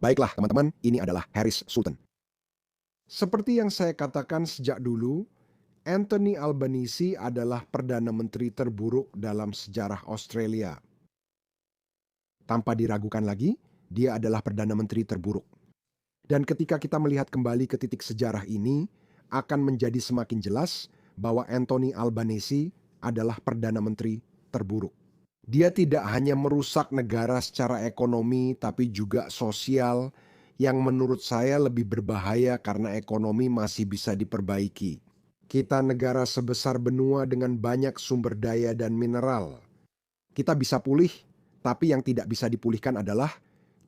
Baiklah teman-teman, ini adalah Harris Sultan. Seperti yang saya katakan sejak dulu, Anthony Albanese adalah Perdana Menteri terburuk dalam sejarah Australia. Tanpa diragukan lagi, dia adalah Perdana Menteri terburuk. Dan ketika kita melihat kembali ke titik sejarah ini, akan menjadi semakin jelas bahwa Anthony Albanese adalah Perdana Menteri terburuk. Dia tidak hanya merusak negara secara ekonomi, tapi juga sosial, yang menurut saya lebih berbahaya karena ekonomi masih bisa diperbaiki. Kita negara sebesar benua dengan banyak sumber daya dan mineral. Kita bisa pulih, tapi yang tidak bisa dipulihkan adalah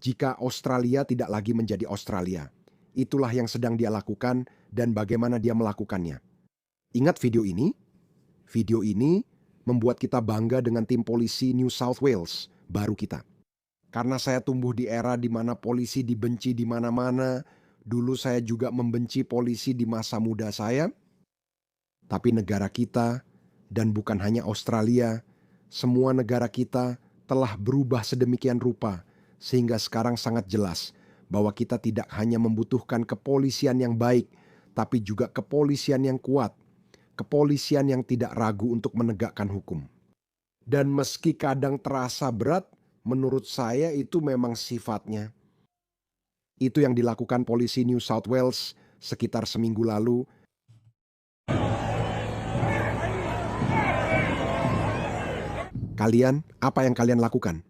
jika Australia tidak lagi menjadi Australia. Itulah yang sedang dia lakukan dan bagaimana dia melakukannya. Ingat video ini? Video ini membuat kita bangga dengan tim polisi New South Wales, baru kita. Karena saya tumbuh di era di mana polisi dibenci di mana-mana, dulu saya juga membenci polisi di masa muda saya. Tapi negara kita, dan bukan hanya Australia, semua negara kita telah berubah sedemikian rupa, sehingga sekarang sangat jelas bahwa kita tidak hanya membutuhkan kepolisian yang baik, tapi juga kepolisian yang kuat, kepolisian yang tidak ragu untuk menegakkan hukum. Dan meski kadang terasa berat, menurut saya itu memang sifatnya. Itu yang dilakukan polisi New South Wales sekitar seminggu lalu. Kalian, apa yang kalian lakukan?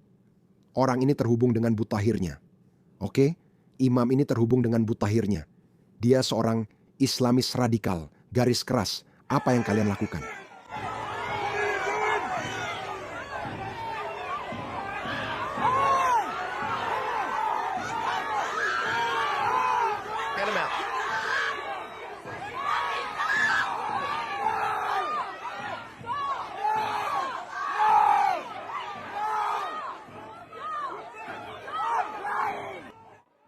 Orang ini terhubung dengan butahirnya. Oke? Imam ini terhubung dengan butahirnya. Dia seorang Islamis radikal, garis keras. Apa yang kalian lakukan? Get him out.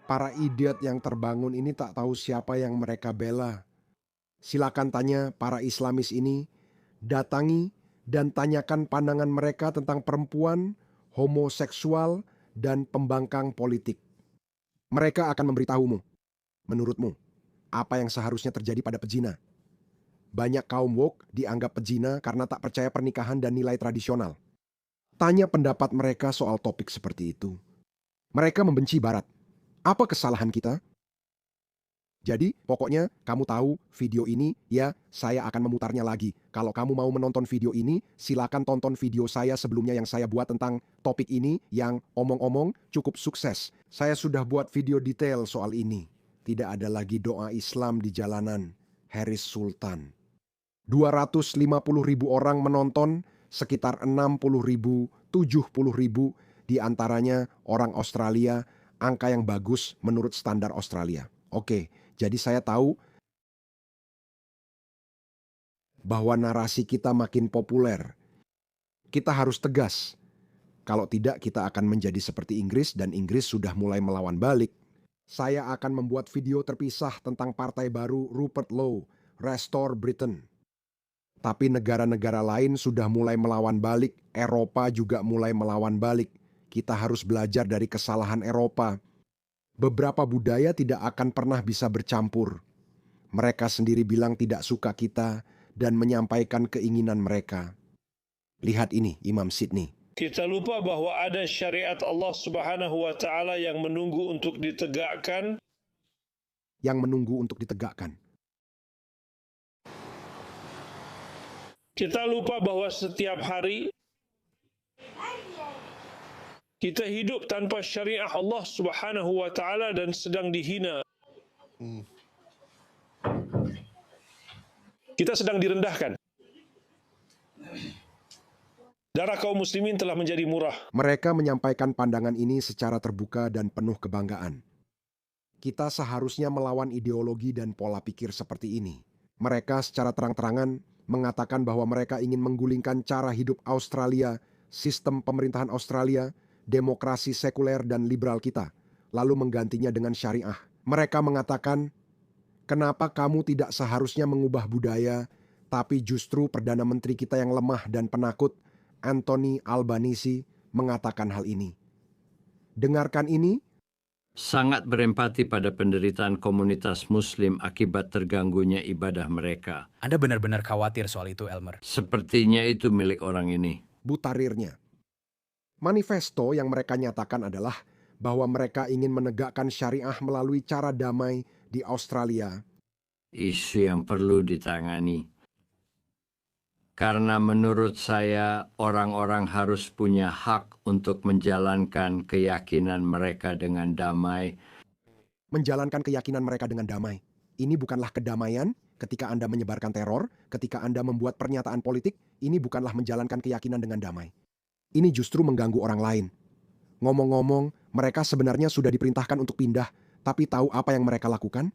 Para idiot yang terbangun ini tak tahu siapa yang mereka bela. Silakan tanya para Islamis ini, datangi dan tanyakan pandangan mereka tentang perempuan, homoseksual, dan pembangkang politik. Mereka akan memberitahumu, menurutmu, apa yang seharusnya terjadi pada pezina. Banyak kaum woke dianggap pezina karena tak percaya pernikahan dan nilai tradisional. Tanya pendapat mereka soal topik seperti itu. Mereka membenci Barat. Apa kesalahan kita? Jadi, pokoknya kamu tahu video ini, ya saya akan memutarnya lagi. Kalau kamu mau menonton video ini, silakan tonton video saya sebelumnya yang saya buat tentang topik ini yang omong-omong cukup sukses. Saya sudah buat video detail soal ini. Tidak ada lagi doa Islam di jalanan. Harris Sultan. 250.000 orang menonton, sekitar 60.000, 70.000 di antaranya orang Australia, angka yang bagus menurut standar Australia. Oke, jadi saya tahu bahwa narasi kita makin populer. Kita harus tegas. Kalau tidak, kita akan menjadi seperti Inggris dan Inggris sudah mulai melawan balik. Saya akan membuat video terpisah tentang partai baru Rupert Lowe, Restore Britain. Tapi negara-negara lain sudah mulai melawan balik, Eropa juga mulai melawan balik. Kita harus belajar dari kesalahan Eropa. Beberapa budaya tidak akan pernah bisa bercampur. Mereka sendiri bilang tidak suka kita dan menyampaikan keinginan mereka. Lihat ini, Imam Sydney. Kita lupa bahwa ada syariat Allah Subhanahu wa taala yang menunggu untuk ditegakkan. Yang menunggu untuk ditegakkan. Kita lupa bahwa setiap hari kita hidup tanpa syariat Allah Subhanahu wa taala dan sedang dihina. Kita sedang direndahkan. Darah kaum muslimin telah menjadi murah. Mereka menyampaikan pandangan ini secara terbuka dan penuh kebanggaan. Kita seharusnya melawan ideologi dan pola pikir seperti ini. Mereka secara terang-terangan mengatakan bahwa mereka ingin menggulingkan cara hidup Australia, sistem pemerintahan Australia, demokrasi sekuler dan liberal kita, lalu menggantinya dengan syariah. Mereka mengatakan, kenapa kamu tidak seharusnya mengubah budaya, tapi justru Perdana Menteri kita yang lemah dan penakut, Anthony Albanese, mengatakan hal ini. Dengarkan ini, sangat berempati pada penderitaan komunitas Muslim akibat terganggunya ibadah mereka. Anda benar-benar khawatir soal itu, Elmer. Sepertinya itu milik orang ini. Butarirnya. Manifesto yang mereka nyatakan adalah bahwa mereka ingin menegakkan syariah melalui cara damai di Australia. Isu yang perlu ditangani. Karena menurut saya, orang-orang harus punya hak untuk menjalankan keyakinan mereka dengan damai. Menjalankan keyakinan mereka dengan damai. Ini bukanlah kedamaian ketika Anda menyebarkan teror, ketika Anda membuat pernyataan politik, ini bukanlah menjalankan keyakinan dengan damai. Ini justru mengganggu orang lain. Ngomong-ngomong, mereka sebenarnya sudah diperintahkan untuk pindah, tapi tahu apa yang mereka lakukan?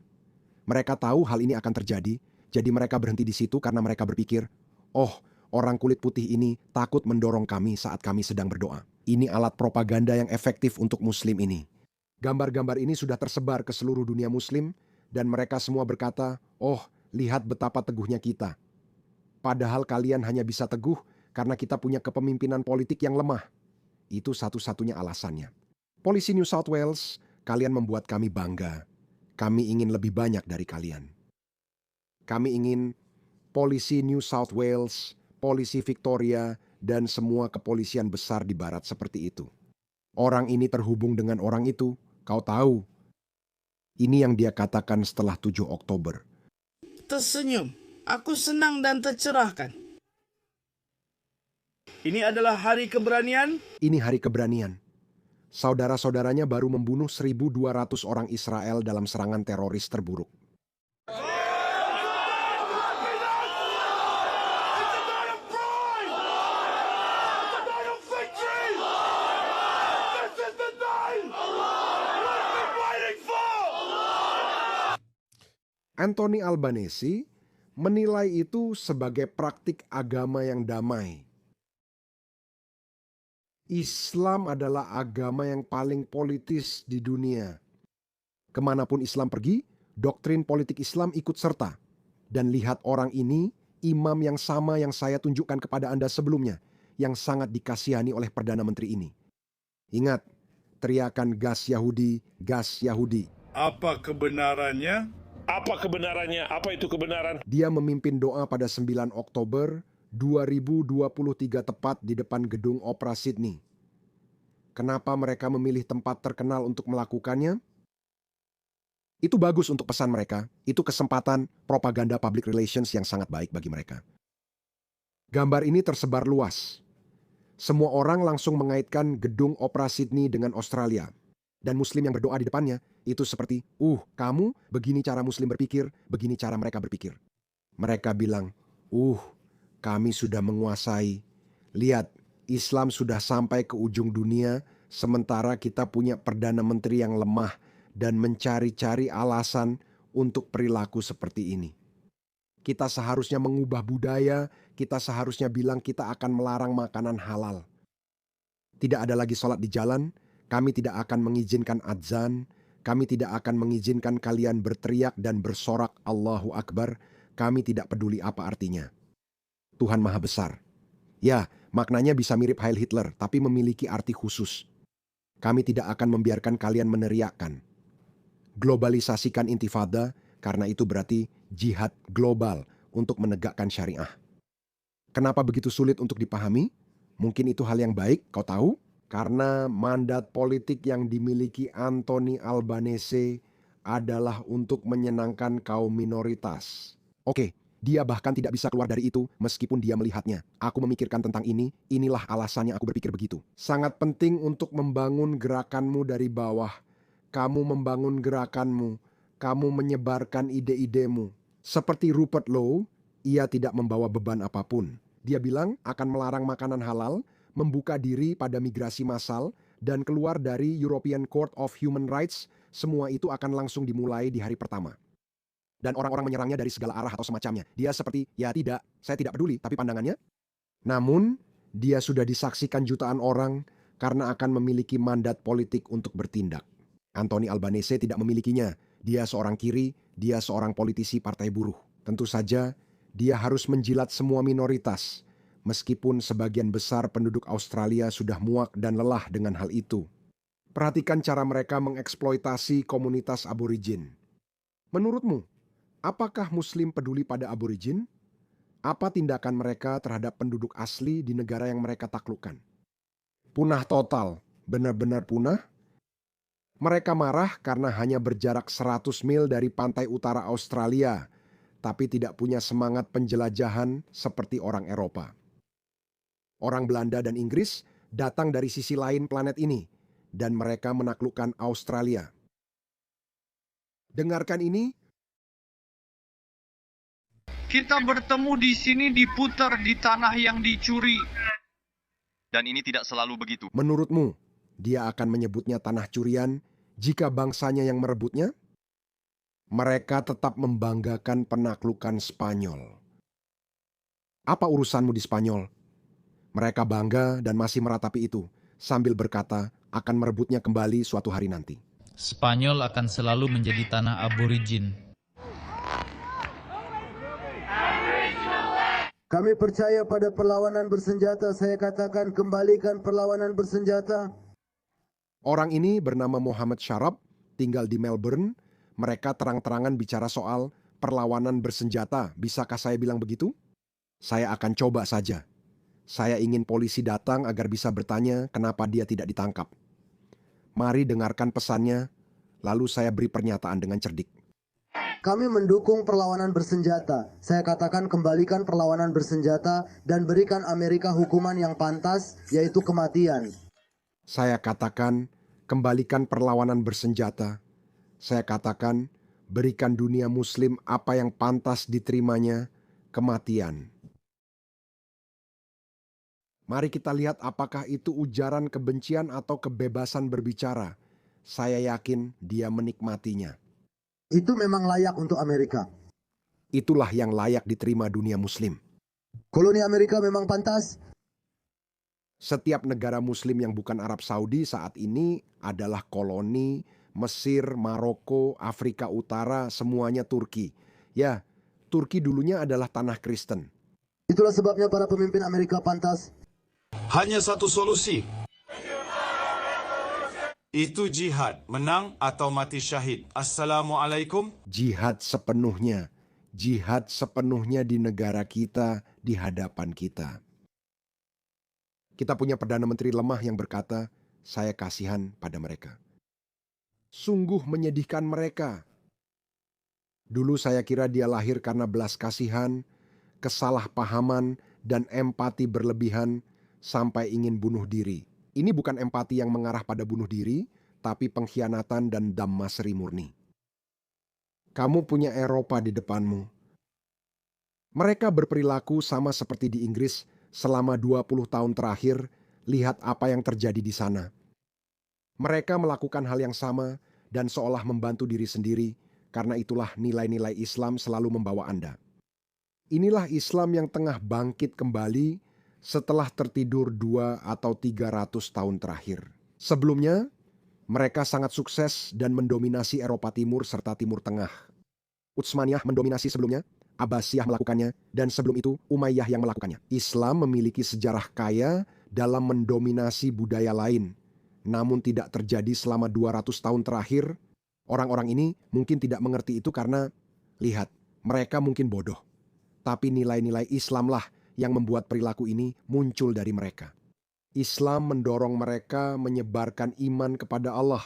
Mereka tahu hal ini akan terjadi, jadi mereka berhenti di situ karena mereka berpikir, oh, orang kulit putih ini takut mendorong kami saat kami sedang berdoa. Ini alat propaganda yang efektif untuk Muslim ini. Gambar-gambar ini sudah tersebar ke seluruh dunia Muslim, dan mereka semua berkata, oh, lihat betapa teguhnya kita. Padahal kalian hanya bisa teguh karena kita punya kepemimpinan politik yang lemah. Itu satu-satunya alasannya. Polisi New South Wales, kalian membuat kami bangga. Kami ingin lebih banyak dari kalian. Kami ingin polisi New South Wales, polisi Victoria, dan semua kepolisian besar di barat seperti itu. Orang ini terhubung dengan orang itu, kau tahu. Ini yang dia katakan setelah 7 Oktober. Tersenyum. Aku senang dan tercerahkan. Ini adalah hari keberanian. Ini hari keberanian. Saudara-saudaranya baru membunuh 1.200 orang Israel dalam serangan teroris terburuk. Anthony Albanese menilai itu sebagai praktik agama yang damai. Islam adalah agama yang paling politis di dunia. Kemanapun Islam pergi, doktrin politik Islam ikut serta. Dan lihat orang ini, imam yang sama yang saya tunjukkan kepada Anda sebelumnya, yang sangat dikasihani oleh Perdana Menteri ini. Ingat, teriakan gas Yahudi, gas Yahudi. Apa kebenarannya? Apa kebenarannya? Apa itu kebenaran? Dia memimpin doa pada 9 Oktober 2023 tepat di depan gedung Opera Sydney. Kenapa mereka memilih tempat terkenal untuk melakukannya? Itu bagus untuk pesan mereka. Itu kesempatan propaganda public relations yang sangat baik bagi mereka. Gambar ini tersebar luas. Semua orang langsung mengaitkan gedung Opera Sydney dengan Australia. Dan Muslim yang berdoa di depannya, itu seperti, kamu, begini cara Muslim berpikir, begini cara mereka berpikir. Mereka bilang, kami sudah menguasai. Lihat, Islam sudah sampai ke ujung dunia, sementara kita punya Perdana Menteri yang lemah dan mencari-cari alasan untuk perilaku seperti ini. Kita seharusnya mengubah budaya, kita seharusnya bilang kita akan melarang makanan halal. Tidak ada lagi sholat di jalan, kami tidak akan mengizinkan adzan, kami tidak akan mengizinkan kalian berteriak dan bersorak Allahu Akbar, kami tidak peduli apa artinya. Tuhan Maha Besar. Ya, maknanya bisa mirip Heil Hitler, tapi memiliki arti khusus. Kami tidak akan membiarkan kalian meneriakkan. Globalisasikan intifada, karena itu berarti jihad global untuk menegakkan syariah. Kenapa begitu sulit untuk dipahami? Mungkin itu hal yang baik, kau tahu? Karena mandat politik yang dimiliki Anthony Albanese adalah untuk menyenangkan kaum minoritas. Oke, dia bahkan tidak bisa keluar dari itu meskipun dia melihatnya. Aku memikirkan tentang ini, inilah alasannya aku berpikir begitu. Sangat penting untuk membangun gerakanmu dari bawah. Kamu membangun gerakanmu, kamu menyebarkan ide-idemu. Seperti Rupert Lowe, ia tidak membawa beban apapun. Dia bilang akan melarang makanan halal, membuka diri pada migrasi massal, dan keluar dari European Court of Human Rights, semua itu akan langsung dimulai di hari pertama. Dan orang-orang menyerangnya dari segala arah atau semacamnya. Dia seperti, ya tidak, saya tidak peduli, tapi pandangannya. Namun, dia sudah disaksikan jutaan orang karena akan memiliki mandat politik untuk bertindak. Anthony Albanese tidak memilikinya. Dia seorang kiri, dia seorang politisi partai buruh. Tentu saja, dia harus menjilat semua minoritas, meskipun sebagian besar penduduk Australia sudah muak dan lelah dengan hal itu. Perhatikan cara mereka mengeksploitasi komunitas aborigin. Menurutmu, apakah Muslim peduli pada aborigin? Apa tindakan mereka terhadap penduduk asli di negara yang mereka taklukkan? Punah total, benar-benar punah? Mereka marah karena hanya berjarak 100 mil dari pantai utara Australia, tapi tidak punya semangat penjelajahan seperti orang Eropa. Orang Belanda dan Inggris datang dari sisi lain planet ini, dan mereka menaklukkan Australia. Dengarkan ini. Kita bertemu di sini diputar di tanah yang dicuri. Dan ini tidak selalu begitu. Menurutmu, dia akan menyebutnya tanah curian jika bangsanya yang merebutnya? Mereka tetap membanggakan penaklukan Spanyol. Apa urusanmu di Spanyol? Mereka bangga dan masih meratapi itu, sambil berkata akan merebutnya kembali suatu hari nanti. Spanyol akan selalu menjadi tanah aborigin. Kami percaya pada perlawanan bersenjata. Saya katakan kembalikan perlawanan bersenjata. Orang ini bernama Muhammad Syarab, tinggal di Melbourne. Mereka terang-terangan bicara soal perlawanan bersenjata. Bisakah saya bilang begitu? Saya akan coba saja. Saya ingin polisi datang agar bisa bertanya kenapa dia tidak ditangkap. Mari dengarkan pesannya, lalu saya beri pernyataan dengan cerdik. Kami mendukung perlawanan bersenjata. Saya katakan kembalikan perlawanan bersenjata dan berikan Amerika hukuman yang pantas, yaitu kematian. Saya katakan kembalikan perlawanan bersenjata. Saya katakan berikan dunia Muslim apa yang pantas diterimanya, kematian. Mari kita lihat apakah itu ujaran kebencian atau kebebasan berbicara. Saya yakin dia menikmatinya. Itu memang layak untuk Amerika. Itulah yang layak diterima dunia Muslim. Koloni Amerika memang pantas. Setiap negara Muslim yang bukan Arab Saudi saat ini adalah koloni. Mesir, Maroko, Afrika Utara, semuanya Turki. Ya, Turki dulunya adalah tanah Kristen. Itulah sebabnya para pemimpin Amerika pantas. Hanya satu solusi. Itu jihad, menang atau mati syahid. Assalamualaikum. Jihad sepenuhnya di negara kita, di hadapan kita. Kita punya Perdana Menteri lemah yang berkata, saya kasihan pada mereka. Sungguh menyedihkan mereka. Dulu saya kira dia lahir karena belas kasihan, kesalahpahaman, dan empati berlebihan sampai ingin bunuh diri. Ini bukan empati yang mengarah pada bunuh diri, tapi pengkhianatan dan dammasri murni. Kamu punya Eropa di depanmu. Mereka berperilaku sama seperti di Inggris selama 20 tahun terakhir. Lihat apa yang terjadi di sana. Mereka melakukan hal yang sama dan seolah membantu diri sendiri, karena itulah nilai-nilai Islam selalu membawa Anda. Inilah Islam yang tengah bangkit kembali setelah tertidur 2 atau 300 tahun terakhir. Sebelumnya, mereka sangat sukses dan mendominasi Eropa Timur serta Timur Tengah. Utsmaniyah mendominasi sebelumnya, Abbasiyah melakukannya, dan sebelum itu Umayyah yang melakukannya. Islam memiliki sejarah kaya dalam mendominasi budaya lain. Namun tidak terjadi selama 200 tahun terakhir. Orang-orang ini mungkin tidak mengerti itu karena, lihat, mereka mungkin bodoh. Tapi nilai-nilai Islamlah yang membuat perilaku ini muncul dari mereka. Islam mendorong mereka menyebarkan iman kepada Allah,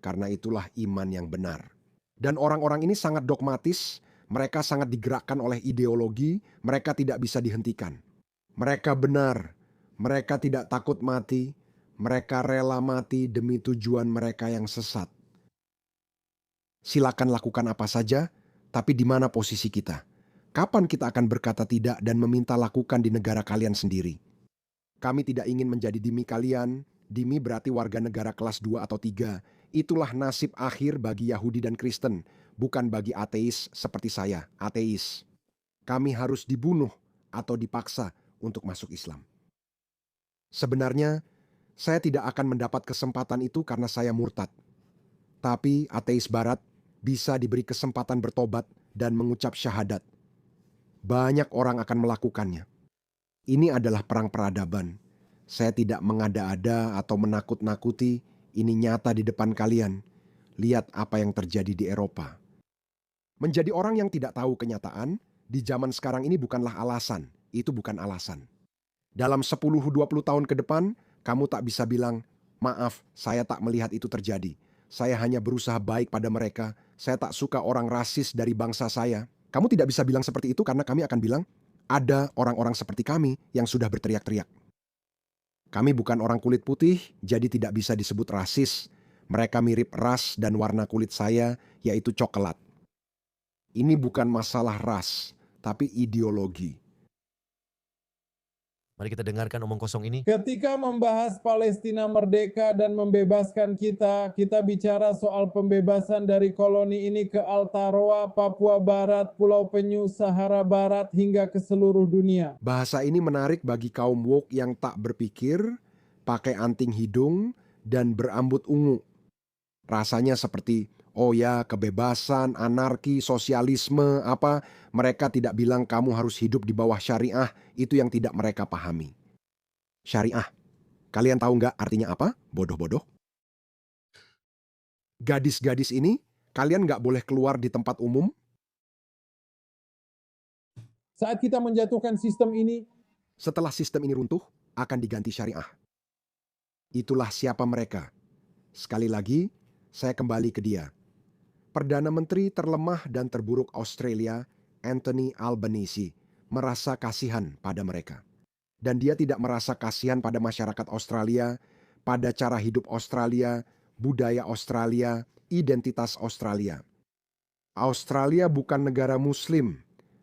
karena itulah iman yang benar. Dan orang-orang ini sangat dogmatis, mereka sangat digerakkan oleh ideologi, mereka tidak bisa dihentikan. Mereka benar, mereka tidak takut mati, mereka rela mati demi tujuan mereka yang sesat. Silakan lakukan apa saja, tapi di mana posisi kita? Kapan kita akan berkata tidak dan meminta lakukan di negara kalian sendiri? Kami tidak ingin menjadi dhimmi kalian. Dhimmi berarti warga negara kelas 2 atau 3. Itulah nasib akhir bagi Yahudi dan Kristen, bukan bagi ateis seperti saya, ateis. Kami harus dibunuh atau dipaksa untuk masuk Islam. Sebenarnya, saya tidak akan mendapat kesempatan itu karena saya murtad. Tapi ateis barat bisa diberi kesempatan bertobat dan mengucap syahadat. Banyak orang akan melakukannya. Ini adalah perang peradaban. Saya tidak mengada-ada atau menakut-nakuti. Ini nyata di depan kalian. Lihat apa yang terjadi di Eropa. Menjadi orang yang tidak tahu kenyataan di zaman sekarang ini bukanlah alasan. Itu bukan alasan. Dalam 10-20 tahun ke depan, kamu tak bisa bilang, maaf, saya tak melihat itu terjadi. Saya hanya berusaha baik pada mereka. Saya tak suka orang rasis dari bangsa saya. Kamu tidak bisa bilang seperti itu karena kami akan bilang, ada orang-orang seperti kami yang sudah berteriak-teriak. Kami bukan orang kulit putih, jadi tidak bisa disebut rasis. Mereka mirip ras dan warna kulit saya, yaitu coklat. Ini bukan masalah ras, tapi ideologi. Mari kita dengarkan omong kosong ini. Ketika membahas Palestina merdeka dan membebaskan kita bicara soal pembebasan dari koloni ini ke Altaroa, Papua Barat, Pulau Penyu, Sahara Barat, hingga ke seluruh dunia. Bahasa ini menarik bagi kaum woke yang tak berpikir, pakai anting hidung, dan berambut ungu. Rasanya seperti, oh ya, kebebasan, anarki, sosialisme, apa. Mereka tidak bilang kamu harus hidup di bawah syariah, itu yang tidak mereka pahami. Syariah, kalian tahu nggak artinya apa? Bodoh-bodoh. Gadis-gadis ini, kalian nggak boleh keluar di tempat umum. Saat kita menjatuhkan sistem ini, setelah sistem ini runtuh, akan diganti syariah. Itulah siapa mereka. Sekali lagi, saya kembali ke dia. Perdana Menteri terlemah dan terburuk Australia, Anthony Albanese, merasa kasihan pada mereka. Dan dia tidak merasa kasihan pada masyarakat Australia, pada cara hidup Australia, budaya Australia, identitas Australia. Australia bukan negara Muslim,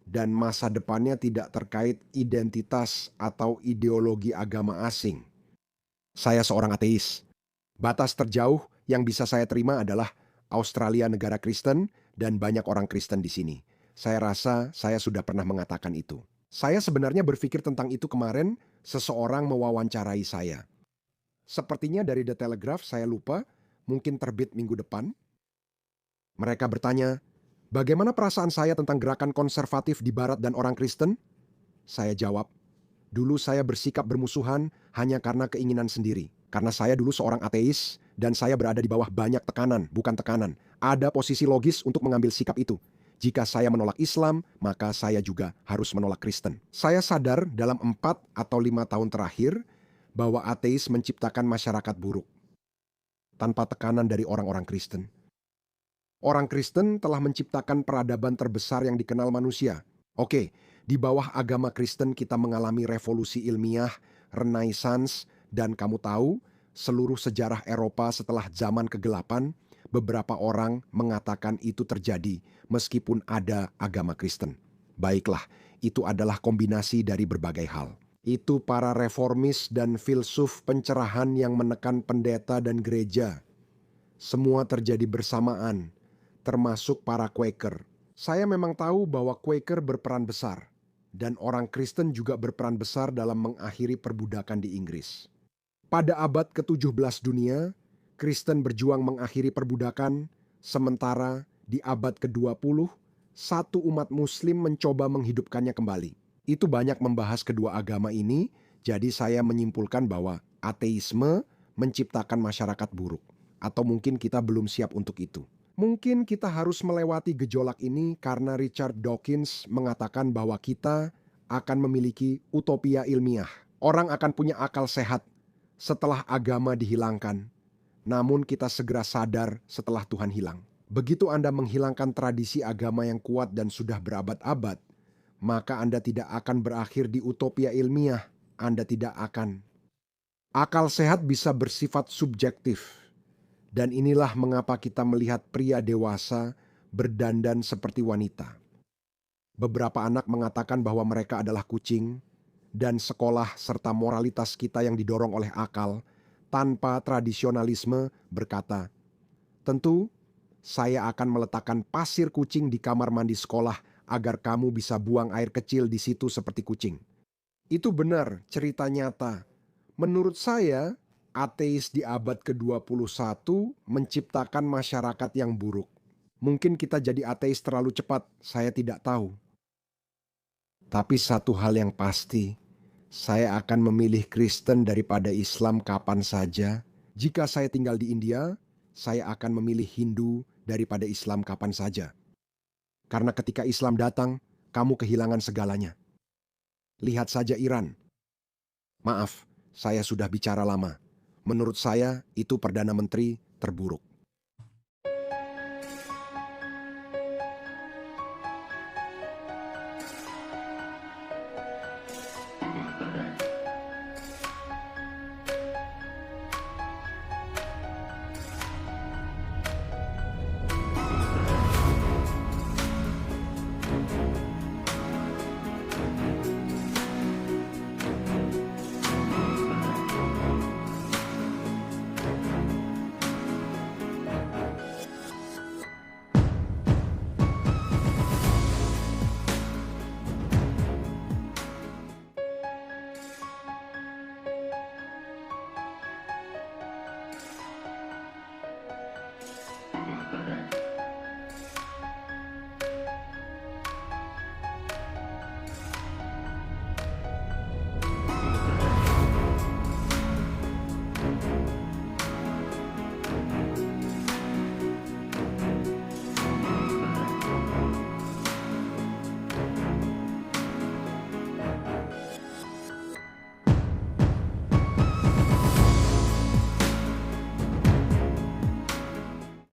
dan masa depannya tidak terkait identitas atau ideologi agama asing. Saya seorang ateis. Batas terjauh yang bisa saya terima adalah Australia negara Kristen dan banyak orang Kristen di sini. Saya rasa saya sudah pernah mengatakan itu. Saya sebenarnya berpikir tentang itu kemarin seseorang mewawancarai saya. Sepertinya dari The Telegraph, saya lupa, mungkin terbit minggu depan. Mereka bertanya, bagaimana perasaan saya tentang gerakan konservatif di Barat dan orang Kristen? Saya jawab, dulu saya bersikap bermusuhan hanya karena keinginan sendiri. Karena saya dulu seorang ateis dan saya berada di bawah banyak tekanan, bukan tekanan. Ada posisi logis untuk mengambil sikap itu. Jika saya menolak Islam, maka saya juga harus menolak Kristen. Saya sadar dalam 4 atau 5 tahun terakhir bahwa ateis menciptakan masyarakat buruk. Tanpa tekanan dari orang-orang Kristen. Orang Kristen telah menciptakan peradaban terbesar yang dikenal manusia. Oke, di bawah agama Kristen kita mengalami revolusi ilmiah, Renaissance, dan kamu tahu, seluruh sejarah Eropa setelah zaman kegelapan, beberapa orang mengatakan itu terjadi meskipun ada agama Kristen. Baiklah, itu adalah kombinasi dari berbagai hal. Itu para reformis dan filsuf pencerahan yang menekan pendeta dan gereja. Semua terjadi bersamaan, termasuk para Quaker. Saya memang tahu bahwa Quaker berperan besar, dan orang Kristen juga berperan besar dalam mengakhiri perbudakan di Inggris. Pada abad ke-17 dunia, Kristen berjuang mengakhiri perbudakan, sementara di abad ke-20, satu umat Muslim mencoba menghidupkannya kembali. Itu banyak membahas kedua agama ini, jadi saya menyimpulkan bahwa ateisme menciptakan masyarakat buruk. Atau mungkin kita belum siap untuk itu. Mungkin kita harus melewati gejolak ini karena Richard Dawkins mengatakan bahwa kita akan memiliki utopia ilmiah. Orang akan punya akal sehat setelah agama dihilangkan, namun kita segera sadar setelah Tuhan hilang. Begitu Anda menghilangkan tradisi agama yang kuat dan sudah berabad-abad, maka Anda tidak akan berakhir di utopia ilmiah. Anda tidak akan. Akal sehat bisa bersifat subjektif. Dan inilah mengapa kita melihat pria dewasa berdandan seperti wanita. Beberapa anak mengatakan bahwa mereka adalah kucing, dan sekolah serta moralitas kita yang didorong oleh akal tanpa tradisionalisme berkata, tentu saya akan meletakkan pasir kucing di kamar mandi sekolah agar kamu bisa buang air kecil di situ seperti kucing. Itu benar, cerita nyata. Menurut saya, ateis di abad ke-21 menciptakan masyarakat yang buruk. Mungkin kita jadi ateis terlalu cepat, saya tidak tahu. Tapi satu hal yang pasti, saya akan memilih Kristen daripada Islam kapan saja, Jika saya tinggal di India, saya akan memilih Hindu daripada Islam kapan saja. Karena ketika Islam datang, kamu kehilangan segalanya. Lihat saja Iran. Maaf, saya sudah bicara lama. Menurut saya, itu Perdana Menteri terburuk.